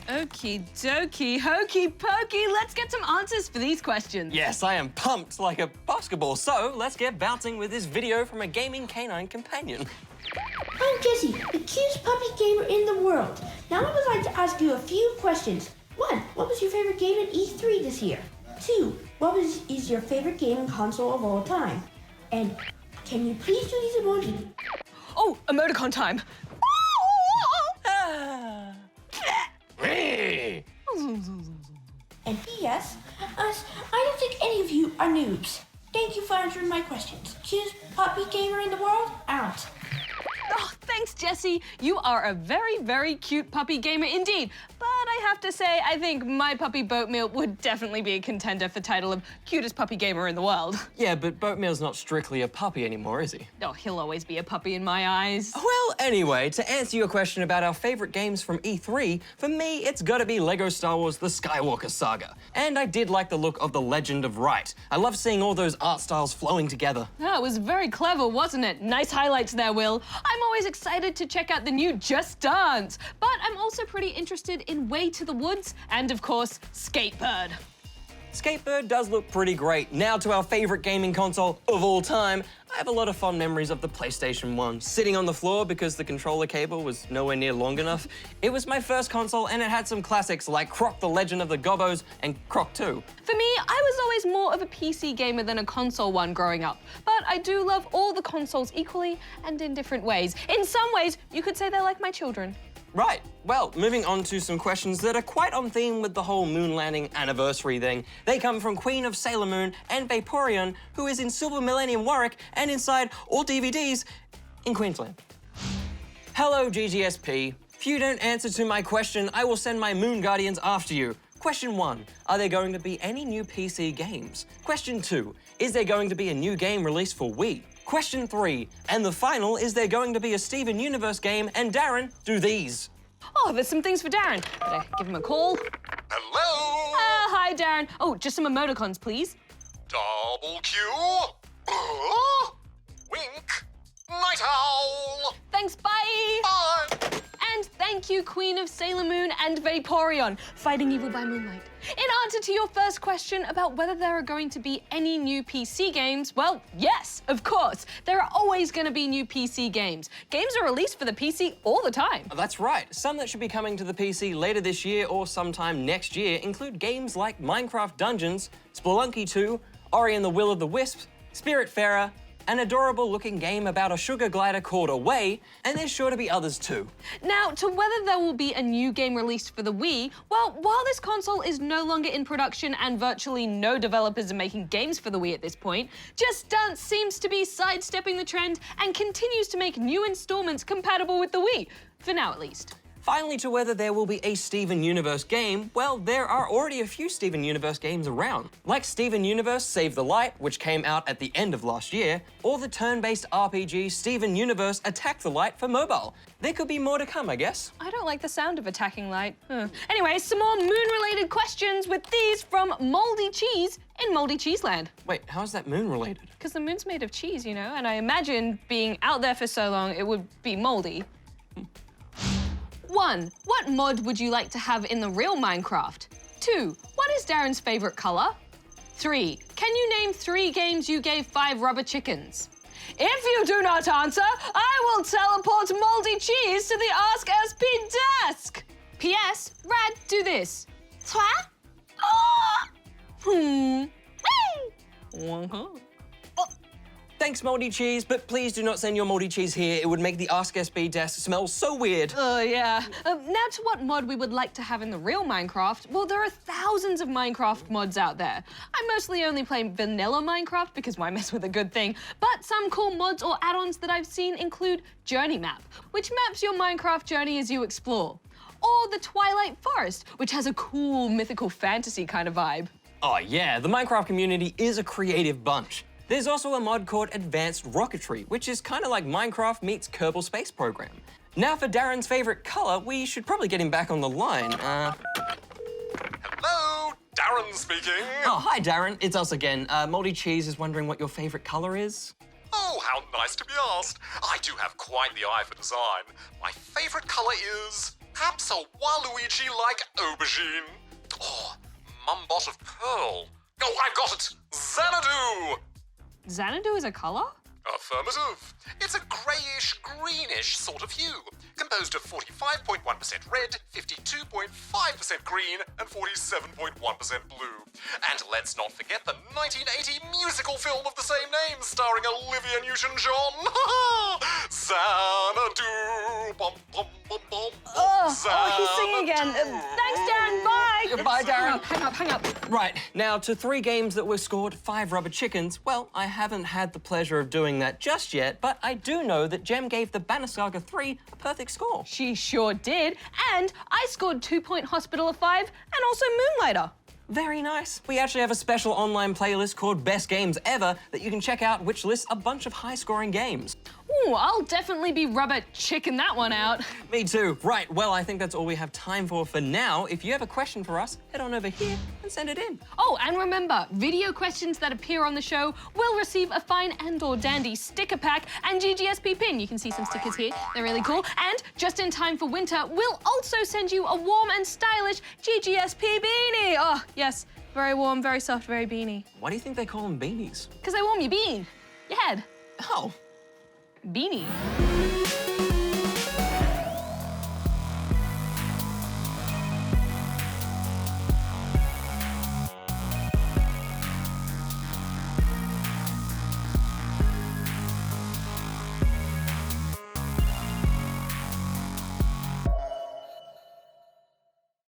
Okie dokie, hokey pokey. Let's get some answers for these questions. Yes, I am pumped like a basketball. So let's get bouncing with this video from a gaming canine companion. I'm Jesse, the cutest puppy gamer in the world. Now I would like to ask you a few questions. 1. What was your favorite game at E3 this year? 2. What is your favorite gaming console of all time? And can you please do these emojis? Oh, emoticon time. And P.S. I don't think any of you are noobs. Thank you for answering my questions. Cutest puppy gamer in the world, out. Oh, thanks, Jesse. You are a very, very cute puppy gamer indeed. But I have to say, I think my puppy Boatmeal would definitely be a contender for title of cutest puppy gamer in the world. Yeah, but Boatmeal's not strictly a puppy anymore, is he? Oh, he'll always be a puppy in my eyes. Well, anyway, to answer your question about our favorite games from E3, for me, it's gotta be LEGO Star Wars The Skywalker Saga. And I did like the look of The Legend of Right. I love seeing all those art styles flowing together. Oh, it was very clever, wasn't it? Nice highlights there, Will. I'm always excited to check out the new Just Dance, but I'm also pretty interested in Way to the Woods and, of course, Skatebird. Skatebird does look pretty great. Now to our favorite gaming console of all time. I have a lot of fond memories of the PlayStation 1, sitting on the floor because the controller cable was nowhere near long enough. It was my first console and it had some classics like Croc the Legend of the Gobbos and Croc 2. For me, I was always more of a PC gamer than a console one growing up, but I do love all the consoles equally and in different ways. In some ways, you could say they're like my children. Right, well, moving on to some questions that are quite on theme with the whole moon landing anniversary thing. They come from Queen of Sailor Moon and Vaporeon, who is in Silver Millennium Warwick and inside all DVDs in Queensland. Hello, GGSP. If you don't answer to my question, I will send my Moon Guardians after you. Question 1, are there going to be any new PC games? Question 2, is there going to be a new game released for Wii? Question 3, and the final, is there going to be a Steven Universe game? And Darren, do these. Oh, there's some things for Darren. Better give him a call. Hello? Hi, Darren. Oh, just some emoticons, please. Double Q. Wink. Night owl. Thanks, bye. Bye. And thank you, Queen of Sailor Moon and Vaporeon, fighting evil by moonlight. In answer to your first question about whether there are going to be any new PC games, well, yes, of course. There are always going to be new PC games. Games are released for the PC all the time. That's right. Some that should be coming to the PC later this year or sometime next year include games like Minecraft Dungeons, Spelunky 2, Ori and the Will of the Wisps, Spiritfarer, an adorable-looking game about a sugar glider called Away, and there's sure to be others too. Now, to whether there will be a new game released for the Wii, well, while this console is no longer in production and virtually no developers are making games for the Wii at this point, Just Dance seems to be sidestepping the trend and continues to make new installments compatible with the Wii, for now at least. Finally, to whether there will be a Steven Universe game, well, there are already a few Steven Universe games around, like Steven Universe Save the Light, which came out at the end of last year, or the turn-based RPG Steven Universe Attack the Light for mobile. There could be more to come, I guess. I don't like the sound of attacking light. Anyway, some more moon-related questions with these from Moldy Cheese in Moldy Cheeseland. Wait, how is that moon-related? Because the moon's made of cheese, you know, and I imagine being out there for so long, it would be moldy. 1. What mod would you like to have in the real Minecraft? 2. What is Darren's favorite color? 3. Can you name 3 games you gave 5 rubber chickens? If you do not answer, I will teleport Moldy Cheese to the Ask SP desk. P.S. Rad, do this. Thanks, Moldy Cheese, but please do not send your Moldy Cheese here. It would make the Ask SB desk smell so weird. Oh, yeah. Now to what mod we would like to have in the real Minecraft. Well, there are thousands of Minecraft mods out there. I mostly only play vanilla Minecraft because why mess with a good thing? But some cool mods or add-ons that I've seen include Journey Map, which maps your Minecraft journey as you explore. Or the Twilight Forest, which has a cool mythical fantasy kind of vibe. Oh yeah, the Minecraft community is a creative bunch. There's also a mod called Advanced Rocketry, which is kind of like Minecraft meets Kerbal Space Program. Now for Darren's favorite color, we should probably get him back on the line. Hello, Darren speaking. Oh, hi Darren, it's us again. Moldy Cheese is wondering what your favorite color is. Oh, how nice to be asked. I do have quite the eye for design. My favorite color is Apsa-Waluigi-like aubergine. Oh, Mumbot of Pearl. Oh, I've got it! Xanadu! Xanadu is a color? Affirmative. It's a greyish-greenish sort of hue, composed of 45.1% red, 52.5% green, and 47.1% blue. And let's not forget the 1980 musical film of the same name, starring Olivia Newton-John. Xanadu. Bum, bum, bum, bum. Oh, he's singing again. Thanks, Darren. Bye. Bye, Darren. Hang up. Right, now to 3 games that were scored 5 rubber chickens. Well, I haven't had the pleasure of doing that just yet, but I do know that Jem gave the Banner Saga 3 a perfect score. She sure did. And I scored 2-point Hospital of 5 and also Moonlighter. Very nice. We actually have a special online playlist called Best Games Ever that you can check out, which lists a bunch of high-scoring games. Ooh, I'll definitely be rubber chicken that one out. Me too. Right, well, I think that's all we have time for now. If you have a question for us, head on over here and send it in. Oh, and remember, video questions that appear on the show will receive a fine and/or dandy sticker pack and GGSP pin. You can see some stickers here. They're really cool. And just in time for winter, we'll also send you a warm and stylish GGSP beanie. Oh, yes, very warm, very soft, very beanie. Why do you think they call them beanies? Because they warm your bean, your head. Oh. Beanie.